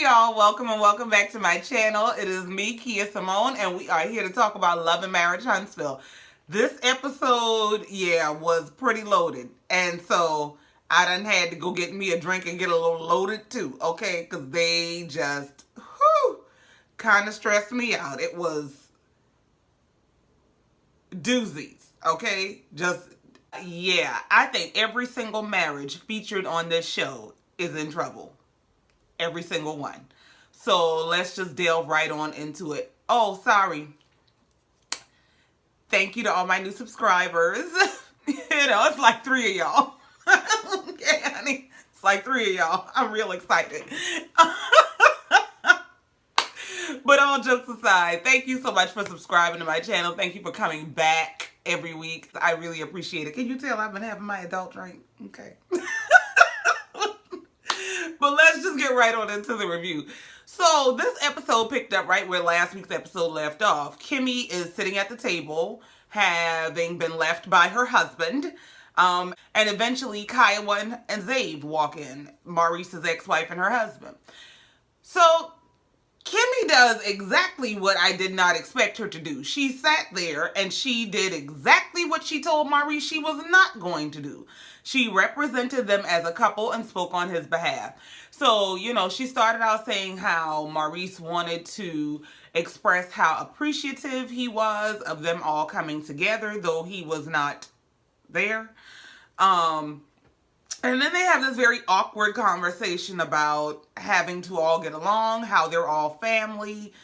Hey y'all, welcome and welcome back to my channel. It is me, Kia Simone, and we are here to talk about Love and Marriage Huntsville. This episode, was pretty loaded. And so I done had to go get me a drink and get a little loaded too, okay? Because they just, kind of stressed me out. It was doozies, okay? I think every single marriage featured on this show is in trouble. Every single one. So let's just delve right on into it. Oh, sorry. Thank you to all my new subscribers. It's like 3 of y'all. Okay, honey. It's like 3 of y'all. I'm real excited. But all jokes aside, thank you so much for subscribing to my channel. Thank you for coming back every week. I really appreciate it. Can you tell I've been having my adult drink? Okay. But let's just get right on into the review. So this episode picked up right where last week's episode left off. Kimmi is sitting at the table, having been left by her husband. And eventually Kiowa and Zabe walk in, Maurice's ex-wife and her husband. So Kimmi does exactly what I did not expect her to do. She sat there and she did exactly what she told Maurice she was not going to do. She represented them as a couple and spoke on his behalf. So, she started out saying how Maurice wanted to express how appreciative he was of them all coming together, though he was not there. And then they have this very awkward conversation about having to all get along, how they're all family,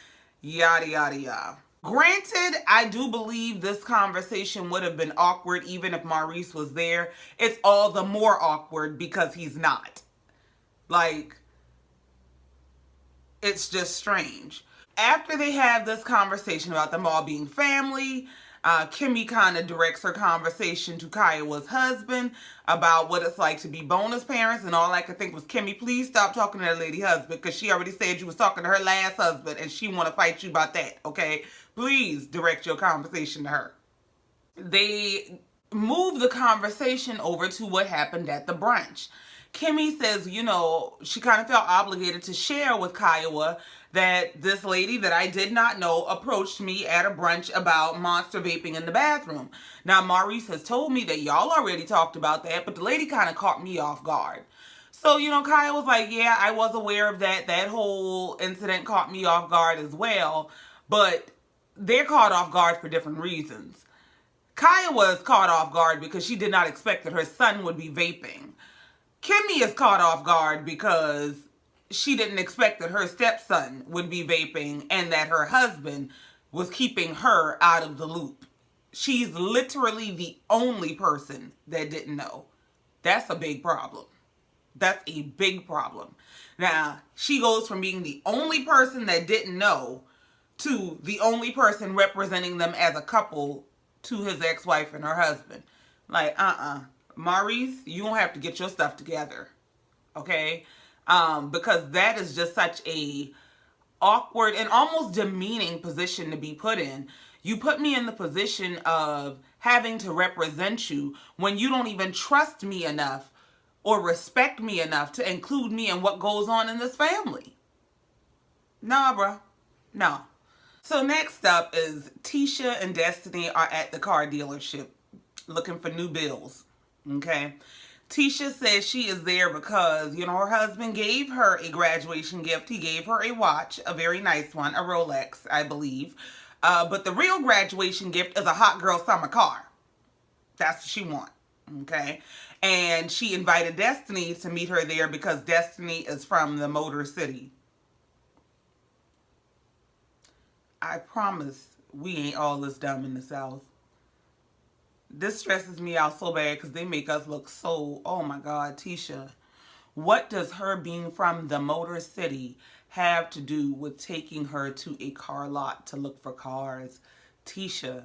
yada, yada, yada. Granted, I do believe this conversation would have been awkward even if Maurice was there. It's all the more awkward because he's not. It's just strange. After they have this conversation about them all being family, Kimmi kind of directs her conversation to Kiowa's husband about what it's like to be bonus parents, and all I could think was, Kimmi, please stop talking to that lady husband, because she already said you was talking to her last husband and she want to fight you about that, okay? Please direct your conversation to her. They move the conversation over to what happened at the brunch. Kimmi says, she kind of felt obligated to share with Kiowa that this lady that I did not know approached me at a brunch about monster vaping in the bathroom. Now, Maurice has told me that y'all already talked about that, but the lady kind of caught me off guard. So, Kiowa's like, yeah, I was aware of that. That whole incident caught me off guard as well, but they're caught off guard for different reasons. Kiowa is caught off guard because she did not expect that her son would be vaping. Kimmi is caught off guard because she didn't expect that her stepson would be vaping and that her husband was keeping her out of the loop. She's literally the only person that didn't know. That's a big problem. That's a big problem. Now, she goes from being the only person that didn't know to the only person representing them as a couple to his ex-wife and her husband. Maurice, you don't have to get your stuff together, okay? Because that is just such a awkward and almost demeaning position to be put in. You put me in the position of having to represent you when you don't even trust me enough or respect me enough to include me in what goes on in this family. Nah, bruh. No. So next up is Tisha and Destiny are at the car dealership looking for new bills. Okay. Tisha says she is there because, her husband gave her a graduation gift. He gave her a watch, a very nice one, a Rolex, I believe. But the real graduation gift is a hot girl summer car. That's what she wants. Okay. And she invited Destiny to meet her there because Destiny is from the Motor City. I promise we ain't all this dumb in the South. This stresses me out so bad because they make us look so, oh my God, Tisha. What does her being from the Motor City have to do with taking her to a car lot to look for cars? Tisha,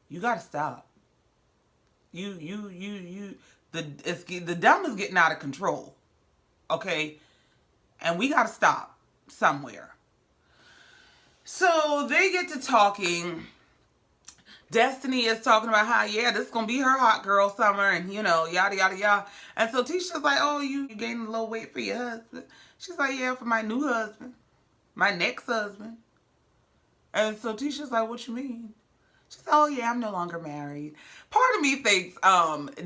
you gotta stop. The dumb is getting out of control, okay? And we gotta stop somewhere. So they get to talking. Destiny is talking about how, yeah, this is going to be her hot girl summer and, you know, yada, yada, yada. And so Tisha's like, oh, you gaining a little weight for your husband? She's like, yeah, for my new husband, my next husband. And so Tisha's like, what you mean? She's like, oh, yeah, I'm no longer married. Part of me thinks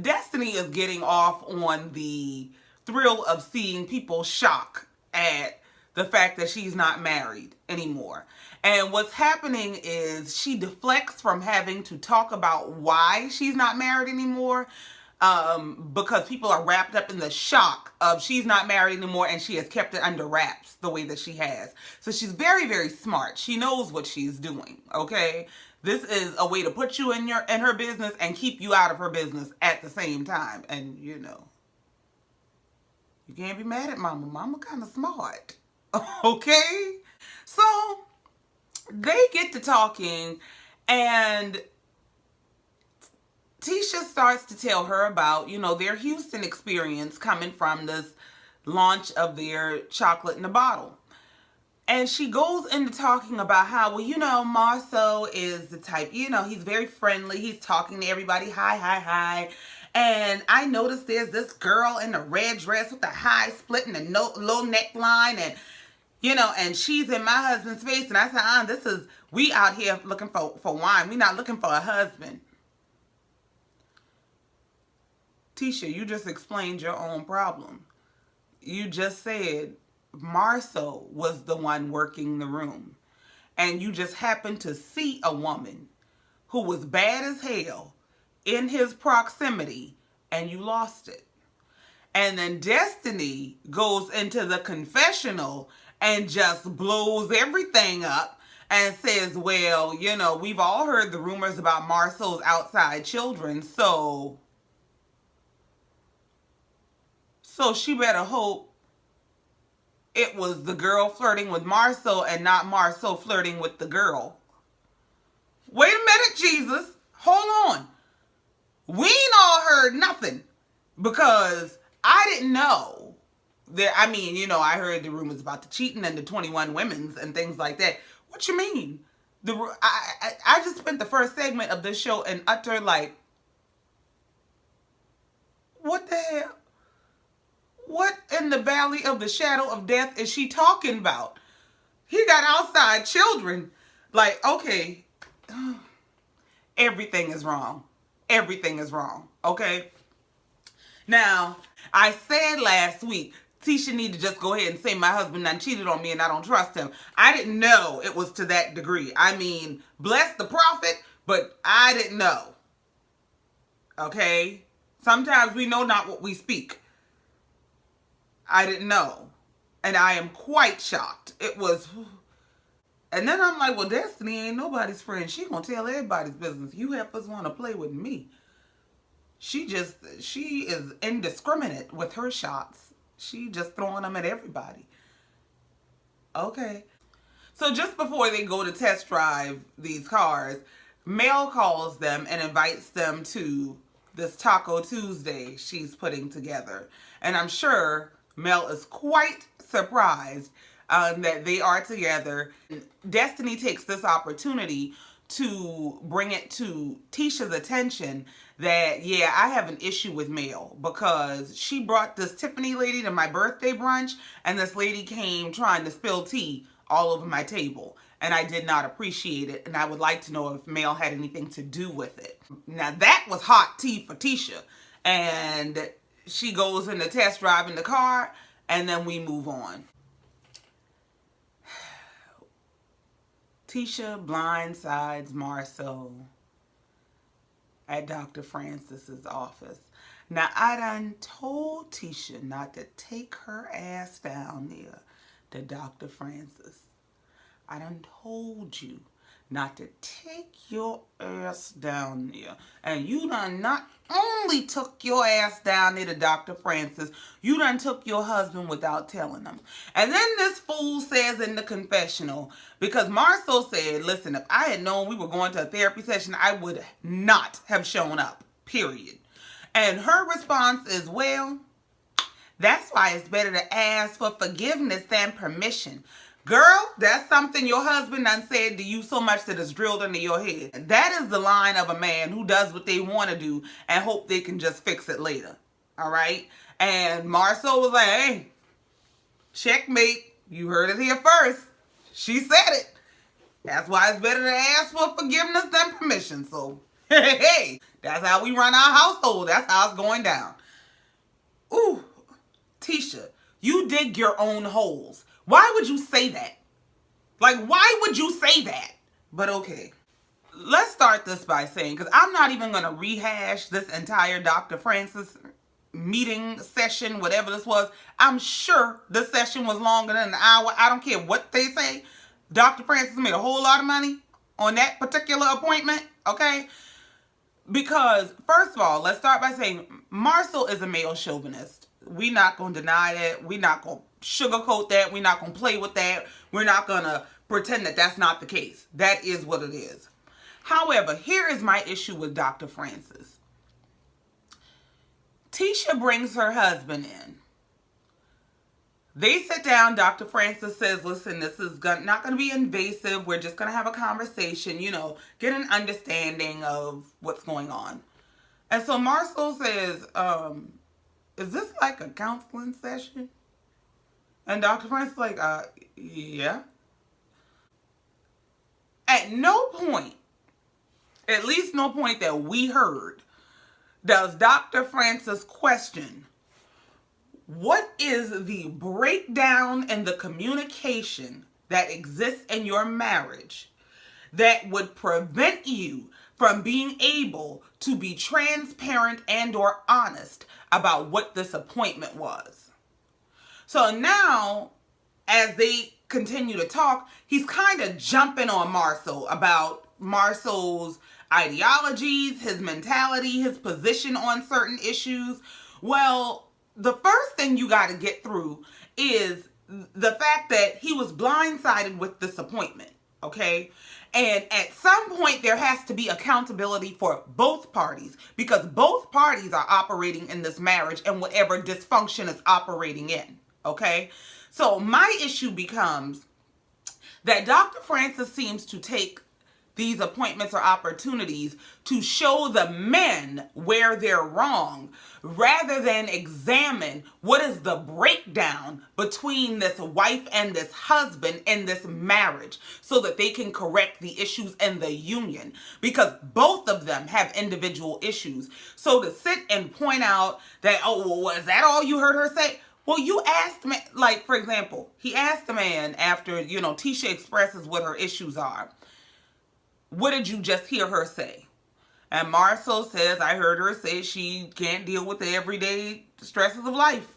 Destiny is getting off on the thrill of seeing people shock at the fact that she's not married anymore. And what's happening is she deflects from having to talk about why she's not married anymore, because people are wrapped up in the shock of she's not married anymore and she has kept it under wraps the way that she has. So she's very, very smart. She knows what she's doing, okay? This is a way to put you in her business and keep you out of her business at the same time. And, you know, you can't be mad at Mama. Mama kind of smart, okay? So they get to talking, and Tisha starts to tell her about, you know, their Houston experience coming from this launch of their chocolate in a bottle. And she goes into talking about how, well, you know, Marsau is the type, you know, he's very friendly. He's talking to everybody, hi, hi, hi. And I noticed there's this girl in a red dress with a high split and a low neckline, and, you know, and she's in my husband's face. And I said, we out here looking for wine. We're not looking for a husband. Tisha, you just explained your own problem. You just said Marsau was the one working the room. And you just happened to see a woman who was bad as hell in his proximity, and you lost it. And then Destiny goes into the confessional and just blows everything up and says, well, you know, we've all heard the rumors about Marsau's outside children, so she better hope it was the girl flirting with Marsau and not Marsau flirting with the girl. Wait a minute, Jesus. Hold on. We ain't all heard nothing, because I didn't know. I mean, you know, I heard the rumors about the cheating and the 21 women's and things like that. What you mean? I just spent the first segment of this show in utter, like, what the hell? What in the valley of the shadow of death is she talking about? He got outside children. Like, okay, everything is wrong. Everything is wrong, okay? Now, I said last week, Tisha need to just go ahead and say my husband done cheated on me and I don't trust him. I didn't know it was to that degree. I mean, bless the prophet, but I didn't know. Okay? Sometimes we know not what we speak. I didn't know. And I am quite shocked. It was... And then I'm like, well, Destiny ain't nobody's friend. She gonna tell everybody's business. You heifers want to play with me. She is indiscriminate with her shots. She just throwing them at everybody. Okay. So just before they go to test drive these cars, Mel calls them and invites them to this Taco Tuesday she's putting together. And I'm sure Mel is quite surprised that they are together. Destiny takes this opportunity to bring it to Tisha's attention that, yeah, I have an issue with Mel, because she brought this Tiffany lady to my birthday brunch, and this lady came trying to spill tea all over my table, and I did not appreciate it, and I would like to know if Mel had anything to do with it. Now, that was hot tea for Tisha, and she goes into test drive in the car, and then we move on. Tisha blindsides Marsau at Dr. Francis's office. Now, I done told Tisha not to take her ass down there to Dr. Francis. I done told you not to take your ass down there. And you done not only took your ass down there to Dr. Francis, you done took your husband without telling him. And then this fool says in the confessional, because Marsau said, listen, if I had known we were going to a therapy session, I would not have shown up, period. And her response is, well, that's why it's better to ask for forgiveness than permission. Girl, that's something your husband done said to you so much that it's drilled into your head. That is the line of a man who does what they want to do and hope they can just fix it later. All right? And Marsau was like, hey, checkmate. You heard it here first. She said it. That's why it's better to ask for forgiveness than permission. So, hey, that's how we run our household. That's how it's going down. Ooh, Tisha, you dig your own holes. Why would you say that? Like, why would you say that? But okay. Let's start this by saying, because I'm not even going to rehash this entire Dr. Francis meeting session, whatever this was. I'm sure the session was longer than an hour. I don't care what they say. Dr. Francis made a whole lot of money on that particular appointment, okay? Because, first of all, let's start by saying Marsau is a male chauvinist. We're not going to deny that. We're not going to sugarcoat that. We're not going to play with that. We're not going to pretend that that's not the case. That is what it is. However, here is my issue with Dr. Francis. Tisha brings her husband in. They sit down. Dr. Francis says, listen, this is not going to be invasive. We're just going to have a conversation, get an understanding of what's going on. And so Marsau says, is this like a counseling session? And Dr. Francis is like, yeah. At no point, at least no point that we heard, does Dr. Francis question, what is the breakdown in the communication that exists in your marriage that would prevent you from being able to be transparent and or honest about what this appointment was? So now, as they continue to talk, he's kind of jumping on Marsau about Marsau's ideologies, his mentality, his position on certain issues. Well, the first thing you got to get through is the fact that he was blindsided with this appointment, okay? And at some point, there has to be accountability for both parties because both parties are operating in this marriage and whatever dysfunction is operating in, okay? So my issue becomes that Dr. Francis seems to take these appointments or opportunities to show the men where they're wrong rather than examine what is the breakdown between this wife and this husband in this marriage so that they can correct the issues in the union because both of them have individual issues. So to sit and point out that, oh, well, is that all you heard her say? Well, you asked me, like, for example, he asked the man after, Tisha expresses what her issues are. What did you just hear her say? And Marsau says, I heard her say she can't deal with the everyday stresses of life.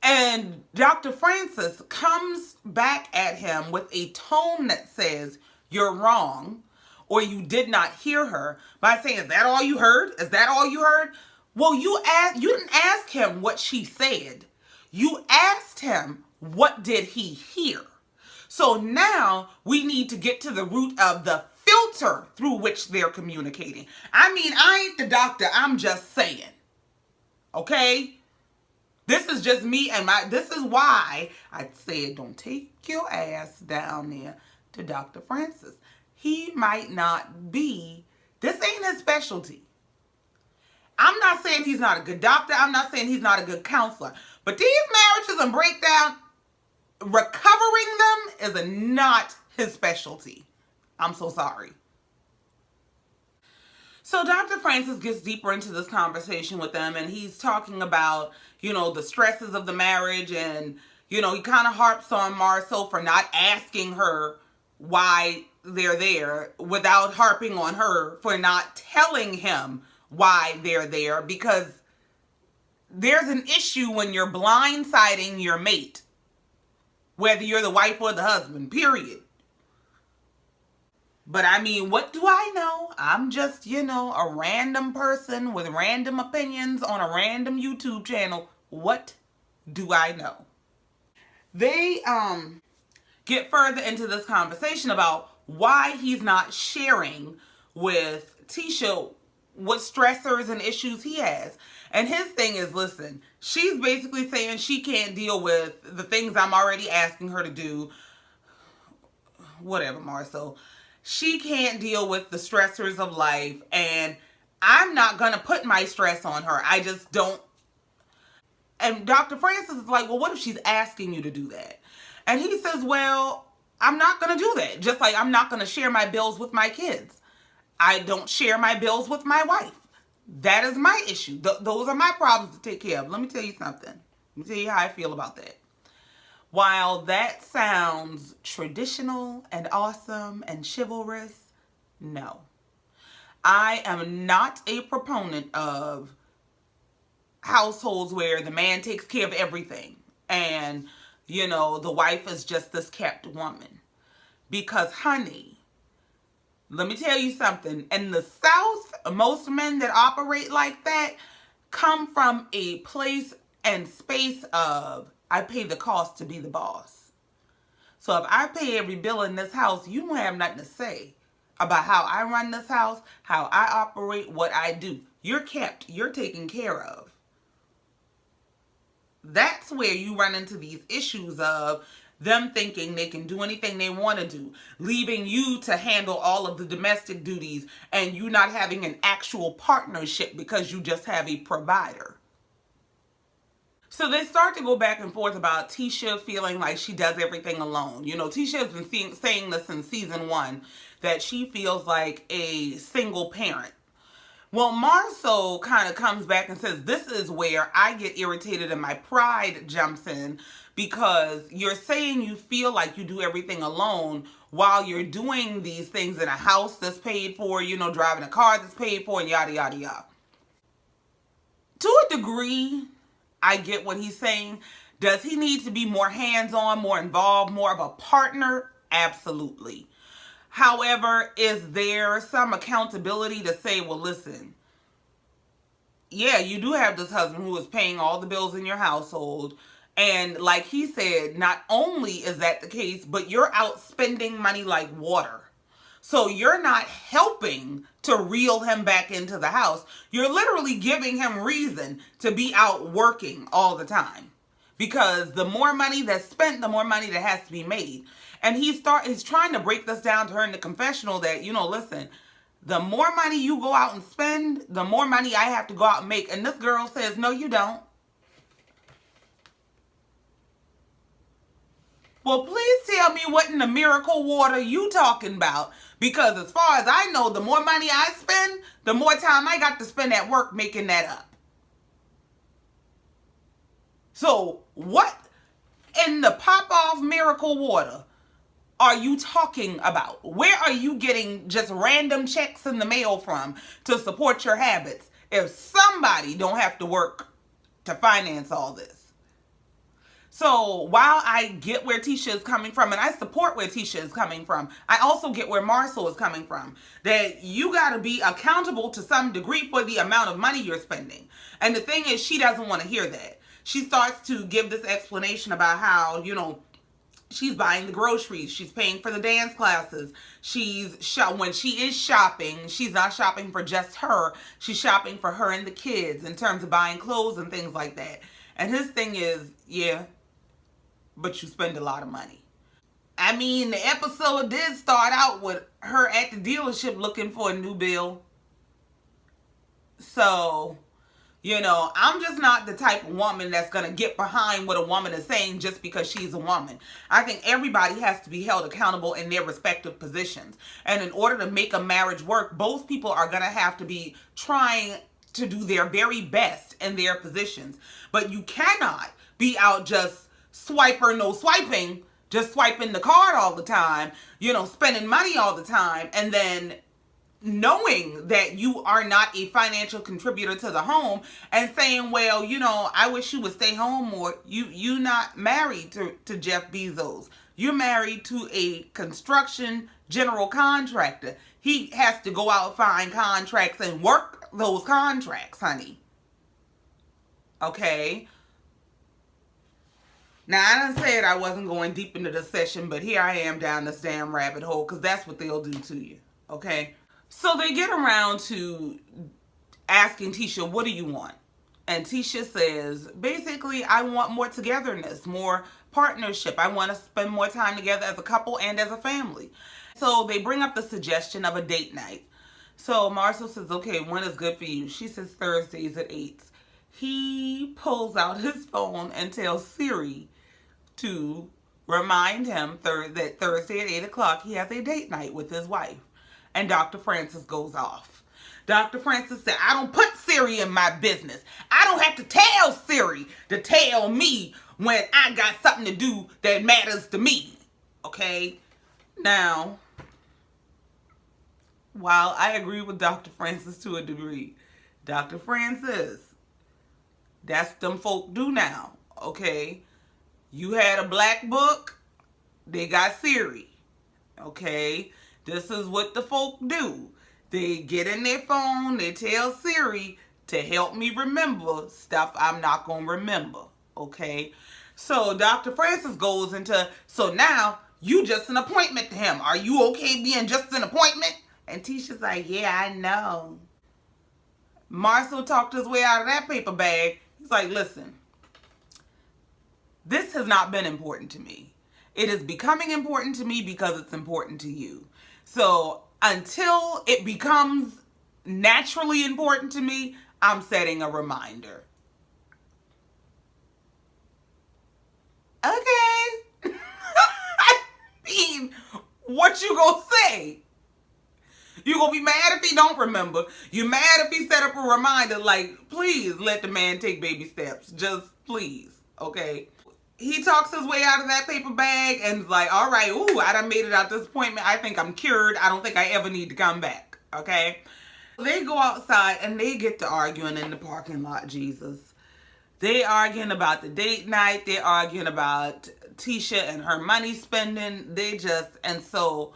And Dr. Francis comes back at him with a tone that says, you're wrong, or you did not hear her, by saying, is that all you heard? Is that all you heard? Well, you didn't ask him what she said. You asked him, what did he hear? So now we need to get to the root of the filter through which they're communicating. I mean, I ain't the doctor. I'm just saying. Okay? This is just me and this is why I said don't take your ass down there to Dr. Francis. He might not be, this ain't his specialty. I'm not saying he's not a good doctor. I'm not saying he's not a good counselor. But these marriages and breakdown, recovering them is not his specialty. I'm so sorry. So Dr. Francis gets deeper into this conversation with them and he's talking about, the stresses of the marriage and, he kind of harps on Marsau for not asking her why they're there without harping on her for not telling him why they're there because there's an issue when you're blindsiding your mate. Whether you're the wife or the husband, period. But I mean, what do I know? I'm just, a random person with random opinions on a random YouTube channel. What do I know? They get further into this conversation about why he's not sharing with Tisha what stressors and issues he has. And his thing is, listen, she's basically saying she can't deal with the things I'm already asking her to do. Whatever, Marsau. She can't deal with the stressors of life, and I'm not going to put my stress on her. I just don't. And Dr. Francis is like, well, what if she's asking you to do that? And he says, well, I'm not going to do that. Just like I'm not going to share my bills with my kids. I don't share my bills with my wife. That is my issue. Those are my problems to take care of. Let me tell you something. Let me tell you how I feel about that. While that sounds traditional and awesome and chivalrous, no. I am not a proponent of households where the man takes care of everything and, you know, the wife is just this kept woman. Because, honey, let me tell you something. In the South, most men that operate like that come from a place and space of, I pay the cost to be the boss. So if I pay every bill in this house, you don't have nothing to say about how I run this house, how I operate, what I do. You're kept. You're taken care of. That's where you run into these issues of them thinking they can do anything they want to do, leaving you to handle all of the domestic duties and you not having an actual partnership because you just have a provider. So they start to go back and forth about Tisha feeling like she does everything alone. You know, Tisha has been saying this in season 1, that she feels like a single parent. Well, Marsau kind of comes back and says, this is where I get irritated and my pride jumps in, because you're saying you feel like you do everything alone while you're doing these things in a house that's paid for, you know, driving a car that's paid for, and yada, yada, yada. To a degree, I get what he's saying. Does he need to be more hands-on, more involved, more of a partner? Absolutely. However, is there some accountability to say, well, listen, yeah, you do have this husband who is paying all the bills in your household. And like he said, not only is that the case, but you're out spending money like water. So you're not helping to reel him back into the house. You're literally giving him reason to be out working all the time. Because the more money that's spent, the more money that has to be made. And he's trying to break this down to her in the confessional that, you know, listen, the more money you go out and spend, the more money I have to go out and make. And this girl says, no, you don't. Well, please tell me what in the miracle water you talking about. Because as far as I know, the more money I spend, the more time I got to spend at work making that up. So what in the pop-off miracle water are you talking about? Where are you getting just random checks in the mail from to support your habits if somebody don't have to work to finance all this? So while I get where Tisha is coming from, and I support where Tisha is coming from, I also get where Marsau is coming from. That you got to be accountable to some degree for the amount of money you're spending. And the thing is, she doesn't want to hear that. She starts to give this explanation about how, you know, she's buying the groceries. She's paying for the dance classes. When she is shopping, she's not shopping for just her. She's shopping for her and the kids in terms of buying clothes and things like that. And his thing is, yeah, but you spend a lot of money. I mean, the episode did start out with her at the dealership looking for a new bill. So, you know, I'm just not the type of woman that's going to get behind what a woman is saying just because she's a woman. I think everybody has to be held accountable in their respective positions. And in order to make a marriage work, both people are going to have to be trying to do their very best in their positions. But you cannot be out just swiper, no swiping, just swiping the card all the time, you know, spending money all the time, and then knowing that you are not a financial contributor to the home and saying, well, you know, I wish you would stay home more. You not married to Jeff Bezos. You're married to a construction general contractor. He has to go out, find contracts and work those contracts, honey. Okay? Now, I done said I wasn't going deep into the session, but here I am down this damn rabbit hole because that's what they'll do to you. Okay? So they get around to asking Tisha, what do you want? And Tisha says, basically, I want more togetherness, more partnership. I want to spend more time together as a couple and as a family. So they bring up the suggestion of a date night. So Marsau says, okay, when is good for you? She says Thursdays at 8. He pulls out his phone and tells Siri to remind him that Thursday at 8 o'clock he has a date night with his wife. And Dr. Francis goes off. Dr. Francis said, I don't put Siri in my business. I don't have to tell Siri to tell me when I got something to do that matters to me. Okay? Now, while I agree with Dr. Francis to a degree, Dr. Francis, that's them folk do now. Okay? You had a black book, they got Siri. Okay? This is what the folk do. They get in their phone, they tell Siri to help me remember stuff I'm not going to remember. Okay? So Dr. Francis goes into, so now you just an appointment to him. Are you okay being just an appointment? And Tisha's like, yeah, I know. Marsau talked his way out of that paper bag. He's like, listen, this has not been important to me. It is becoming important to me because it's important to you. So until it becomes naturally important to me, I'm setting a reminder. Okay. I mean, what you gonna say? You gonna be mad if he don't remember. You mad if he set up a reminder like, please let the man take baby steps. Just please, okay? He talks his way out of that paper bag and is like, all right, ooh, I done made it out this appointment. I think I'm cured. I don't think I ever need to come back, okay? They go outside and they get to arguing in the parking lot, Jesus. They arguing about the date night. They arguing about Tisha and her money spending. And so,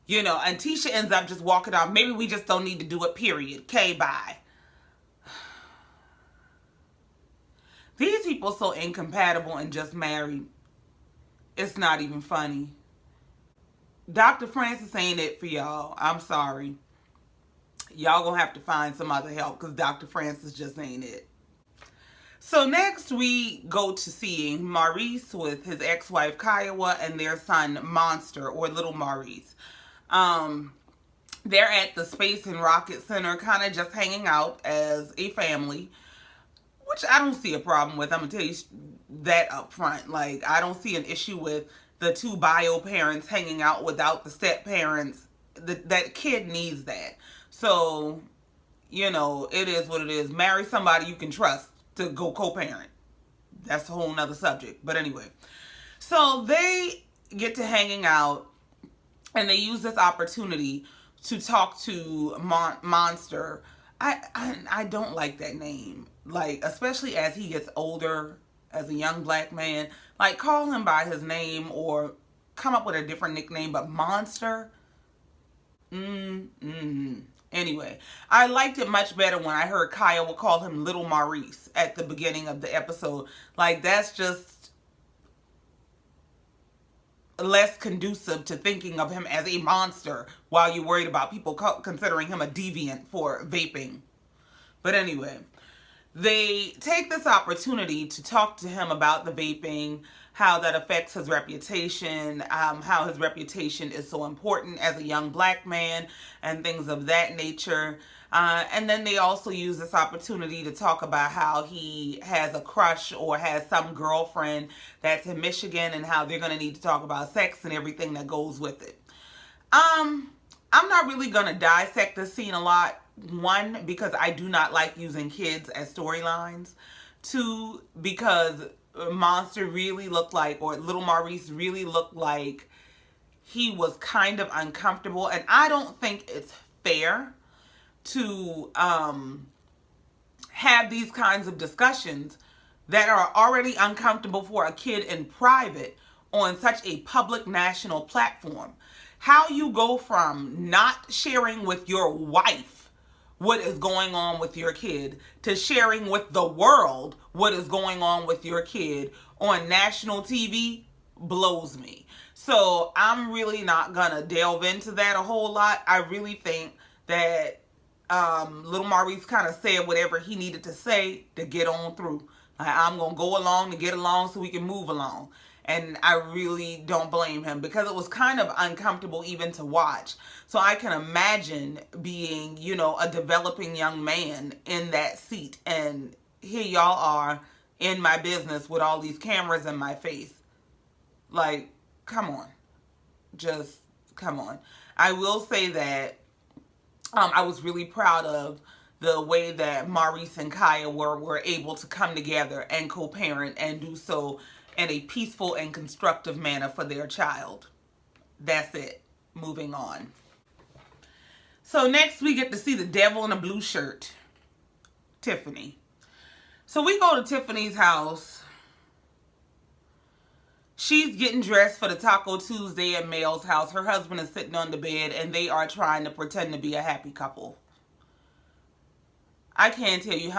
you know, and Tisha ends up just walking off. Maybe we just don't need to do it, period. Okay, bye. These people so incompatible and just married. It's not even funny. Dr. Francis ain't it for y'all. I'm sorry. Y'all gonna have to find some other help because Dr. Francis just ain't it. So next we go to seeing Maurice with his ex-wife Kiowa and their son Monster, or Little Maurice. They're at the Space and Rocket Center kind of just hanging out as a family, which I don't see a problem with. I'm going to tell you that up front. Like, I don't see an issue with the two bio parents hanging out without the step parents. That kid needs that. So, you know, it is what it is. Marry somebody you can trust to go co-parent. That's a whole nother subject. But anyway. So they get to hanging out and they use this opportunity to talk to Monster. I don't like that name. Like, especially as he gets older, as a young black man. Like, call him by his name or come up with a different nickname. But Monster? Anyway, I liked it much better when I heard Kiowa call him Little Maurice at the beginning of the episode. Like, that's just less conducive to thinking of him as a monster while you're worried about people considering him a deviant for vaping. But anyway, they take this opportunity to talk to him about the vaping, how that affects his reputation, how his reputation is so important as a young black man, and things of that nature. And then they also use this opportunity to talk about how he has a crush or has some girlfriend that's in Michigan and how they're going to need to talk about sex and everything that goes with it. I'm not really going to dissect this scene a lot. One, because I do not like using kids as storylines. Two, because Monster really looked like, or Little Maurice really looked like he was kind of uncomfortable. And I don't think it's fair to have these kinds of discussions that are already uncomfortable for a kid in private on such a public national platform. How you go from not sharing with your wife what is going on with your kid to sharing with the world what is going on with your kid on national TV blows me. So I'm really not gonna delve into that a whole lot. I really think that Little Maurice kind of said whatever he needed to say to get on through. I'm going to go along to get along so we can move along. And I really don't blame him, because it was kind of uncomfortable even to watch. So I can imagine being, a developing young man in that seat. And here y'all are in my business with all these cameras in my face. Like, come on. Just come on. I will say that I was really proud of the way that Maurice and Kaya were able to come together and co-parent and do so in a peaceful and constructive manner for their child. That's it. Moving on. So next we get to see the devil in a blue shirt, Tiffany. So we go to Tiffany's house. She's getting dressed for the Taco Tuesday at Mel's house. Her husband is sitting on the bed and they are trying to pretend to be a happy couple. I can't tell you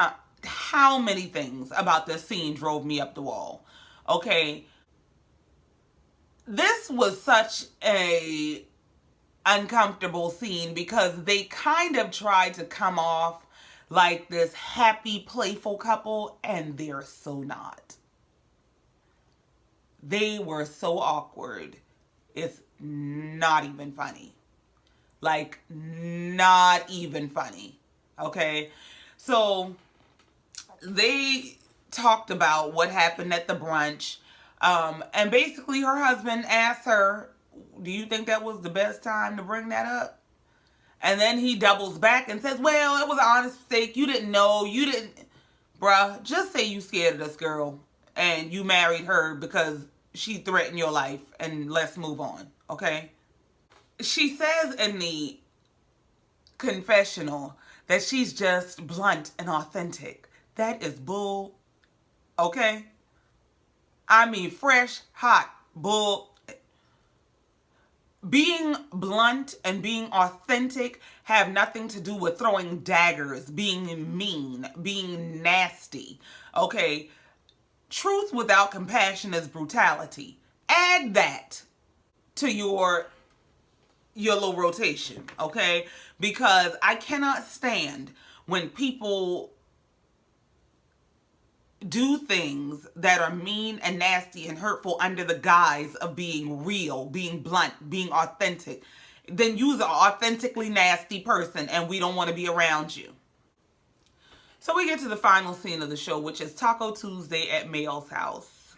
how many things about this scene drove me up the wall. Okay. This was such a uncomfortable scene because they kind of tried to come off like this happy, playful couple, and they're so not. They were so awkward. It's not even funny. Like, not even funny. Okay? So, they talked about what happened at the brunch. And basically, her husband asked her, do you think that was the best time to bring that up? And then he doubles back and says, well, it was an honest mistake. You didn't know. You didn't. Bruh, just say you scared of this girl and you married her because she threatened your life, and let's move on, okay? She says in the confessional that she's just blunt and authentic. That is bull, okay? I mean, fresh, hot bull. Being blunt and being authentic have nothing to do with throwing daggers, being mean, being nasty, okay? Truth without compassion is brutality. Add that to your little rotation, okay? Because I cannot stand when people do things that are mean and nasty and hurtful under the guise of being real, being blunt, being authentic. Then you're an authentically nasty person and we don't want to be around you. So we get to the final scene of the show, which is Taco Tuesday at Mel's house.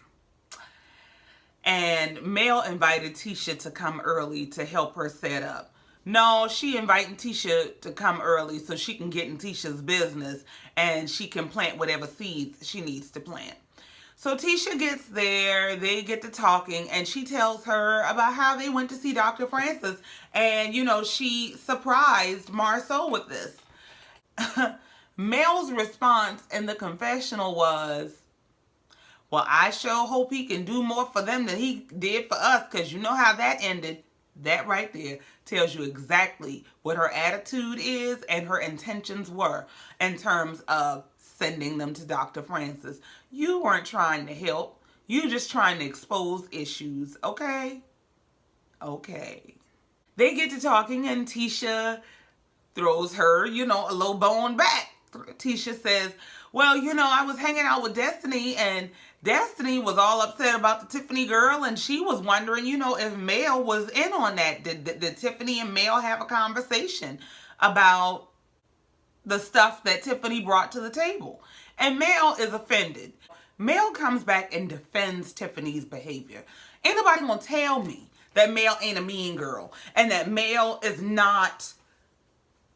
And Mel invited Tisha to come early to help her set up. No, she invited Tisha to come early so she can get in Tisha's business and she can plant whatever seeds she needs to plant. So Tisha gets there, they get to talking, and she tells her about how they went to see Dr. Francis. And, she surprised Marsau with this. Mel's response in the confessional was, well, I sure hope he can do more for them than he did for us, because you know how that ended. That right there tells you exactly what her attitude is and her intentions were in terms of sending them to Dr. Francis. You weren't trying to help. You just trying to expose issues, okay? Okay. They get to talking and Tisha throws her, a little bone back. Tisha says, well, I was hanging out with Destiny and Destiny was all upset about the Tiffany girl and she was wondering, if Mel was in on that. Did Tiffany and Mel have a conversation about the stuff that Tiffany brought to the table? And Mel is offended. Mel comes back and defends Tiffany's behavior. Ain't nobody gonna tell me that Mel ain't a mean girl and that Mel is not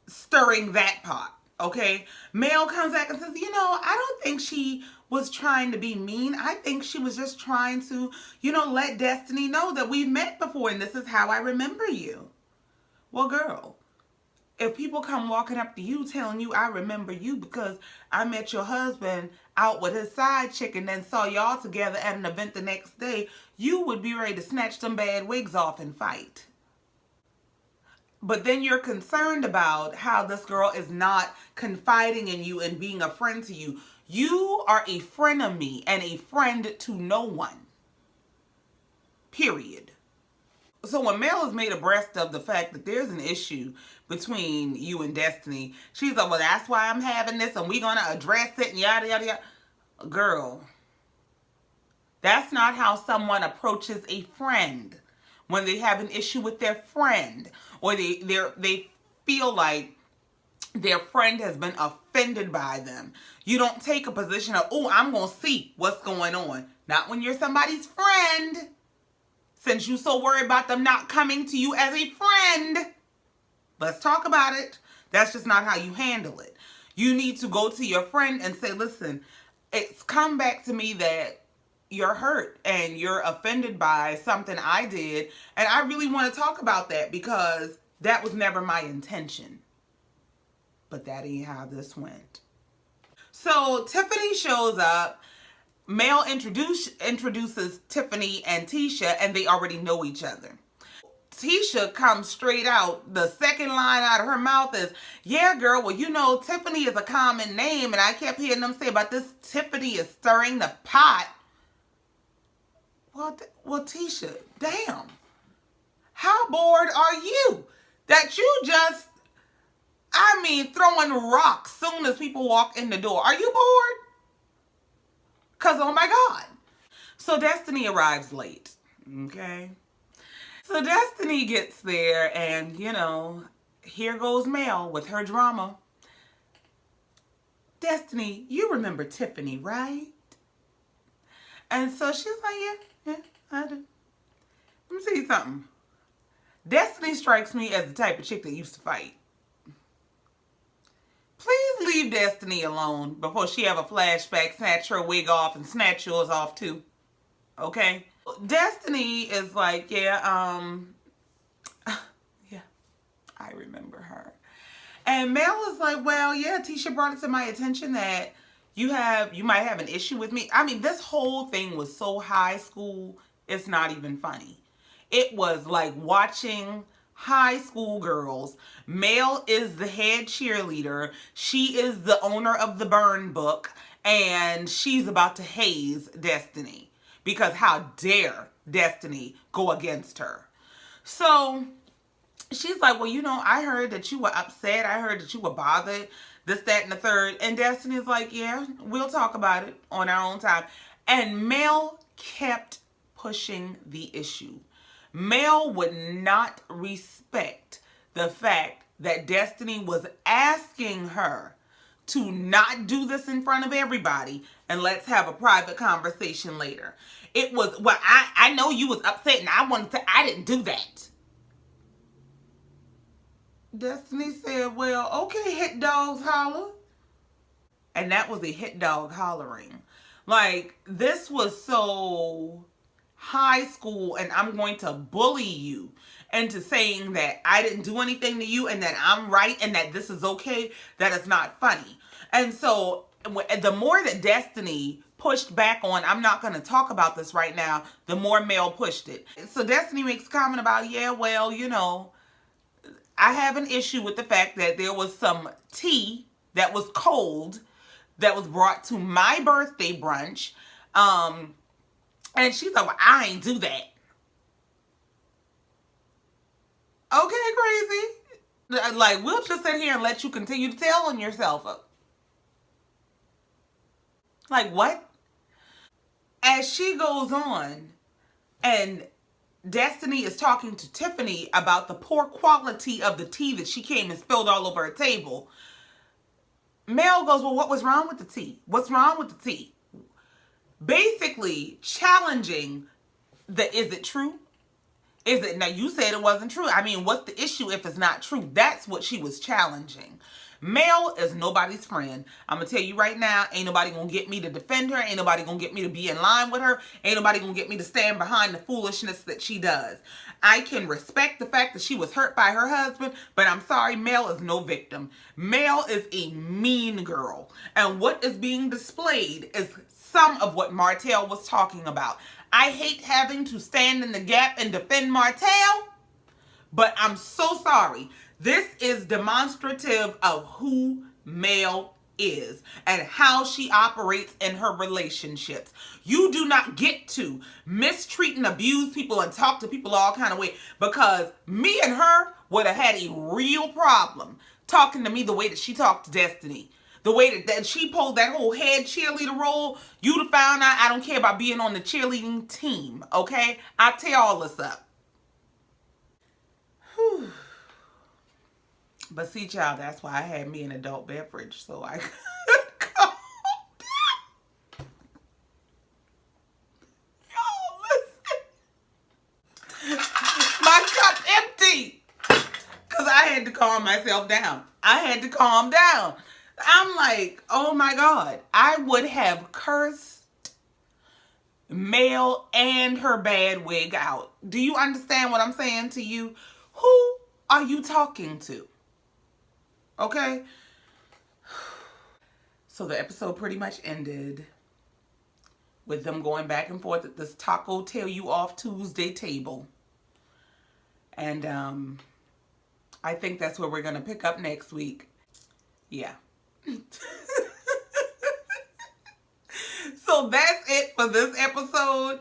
stirring that pot. Okay, Mel comes back and says, I don't think she was trying to be mean. I think she was just trying to, let Destiny know that we've met before and this is how I remember you. Well, girl, if people come walking up to you telling you I remember you because I met your husband out with his side chick and then saw y'all together at an event the next day, you would be ready to snatch some bad wigs off and fight. But then you're concerned about how this girl is not confiding in you and being a friend to you. You are a friend of me and a friend to no one. Period. So when Mel is made abreast of the fact that there's an issue between you and Destiny, she's like, well, that's why I'm having this, and we're going to address it, and yada, yada, yada. Girl, that's not how someone approaches a friend when they have an issue with their friend, or they feel like their friend has been offended by them. You don't take a position of, oh, I'm going to see what's going on. Not when you're somebody's friend. Since you're so worried about them not coming to you as a friend, let's talk about it. That's just not how you handle it. You need to go to your friend and say, listen, it's come back to me that you're hurt and you're offended by something I did. And I really want to talk about that because that was never my intention. But that ain't how this went. So Tiffany shows up. Mel introduces Tiffany and Tisha, and they already know each other. Tisha comes straight out. The second line out of her mouth is, yeah, girl, well, you know, Tiffany is a common name, and I kept hearing them say about this Tiffany is stirring the pot. Well, Tisha, damn. How bored are you that you just, throwing rocks soon as people walk in the door? Are you bored? Because, oh my God. So Destiny arrives late, okay? So Destiny gets there and, here goes Mel with her drama. Destiny, you remember Tiffany, right? And so she's like, yeah, I do. Let me tell you something. Destiny strikes me as the type of chick that used to fight. Please leave Destiny alone before she have a flashback, snatch her wig off, and snatch yours off too. Okay? Destiny is like, yeah, I remember her. And Mel is like, well, yeah, Tisha brought it to my attention that you might have an issue with me. This whole thing was so high school, it's not even funny. It was like watching high school girls. Mel is the head cheerleader. She is the owner of the burn book. And she's about to haze Destiny. Because how dare Destiny go against her? So she's like, well, I heard that you were upset. I heard that you were bothered. This, that, and the third. And Destiny's like, yeah, we'll talk about it on our own time. And Mel kept pushing the issue. Mel would not respect the fact that Destiny was asking her to not do this in front of everybody and let's have a private conversation later. It was, well, I know you was upset and I didn't do that. Destiny said, well, okay, hit dogs holler. And that was a hit dog hollering. Like, this was so high school, and I'm going to bully you into saying that I didn't do anything to you and that I'm right and that this is okay, that it's not funny. And so the more that Destiny pushed back on, I'm not going to talk about this right now, the more Mel pushed it. So Destiny makes a comment about, yeah, well, I have an issue with the fact that there was some tea that was cold that was brought to my birthday brunch. And she's like, well, I ain't do that. Okay, crazy. Like, we'll just sit here and let you continue to tell on yourself up. Like, what? As she goes on, and Destiny is talking to Tiffany about the poor quality of the tea that she came and spilled all over her table, Mel goes, well, what was wrong with the tea? What's wrong with the tea? Basically challenging is it true? Is it, now you said it wasn't true. What's the issue if it's not true? That's what she was challenging. Mel is nobody's friend. I'm going to tell you right now, ain't nobody going to get me to defend her. Ain't nobody going to get me to be in line with her. Ain't nobody going to get me to stand behind the foolishness that she does. I can respect the fact that she was hurt by her husband, but I'm sorry, Mel is no victim. Mel is a mean girl. And what is being displayed is some of what Martell was talking about. I hate having to stand in the gap and defend Martell, but I'm so sorry. This is demonstrative of who Mel is and how she operates in her relationships. You do not get to mistreat and abuse people and talk to people all kind of way, because me and her would have had a real problem talking to me the way that she talked to Destiny. The way that she pulled that whole head cheerleader role, you'd have found out I don't care about being on the cheerleading team, okay? I tear all this up. Whew. But see, child, that's why I had me an adult beverage, so I could calm down. Yo, listen. My cup empty. Because I had to calm myself down. I had to calm down. I'm like, oh my God. I would have cursed Mel and her bad wig out. Do you understand what I'm saying to you? Who are you talking to? Okay? So the episode pretty much ended with them going back and forth at this Taco Tell You Off Tuesday table. And I think that's where we're going to pick up next week. Yeah. So that's it for this episode.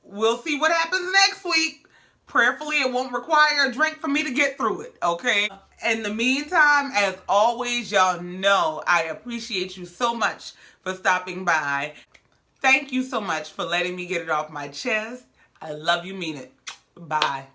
We'll see what happens next week. Prayerfully, it won't require a drink for me to get through it, okay? In the meantime, as always, y'all know I appreciate you so much for stopping by. Thank you so much for letting me get it off my chest. I love you, mean it. Bye.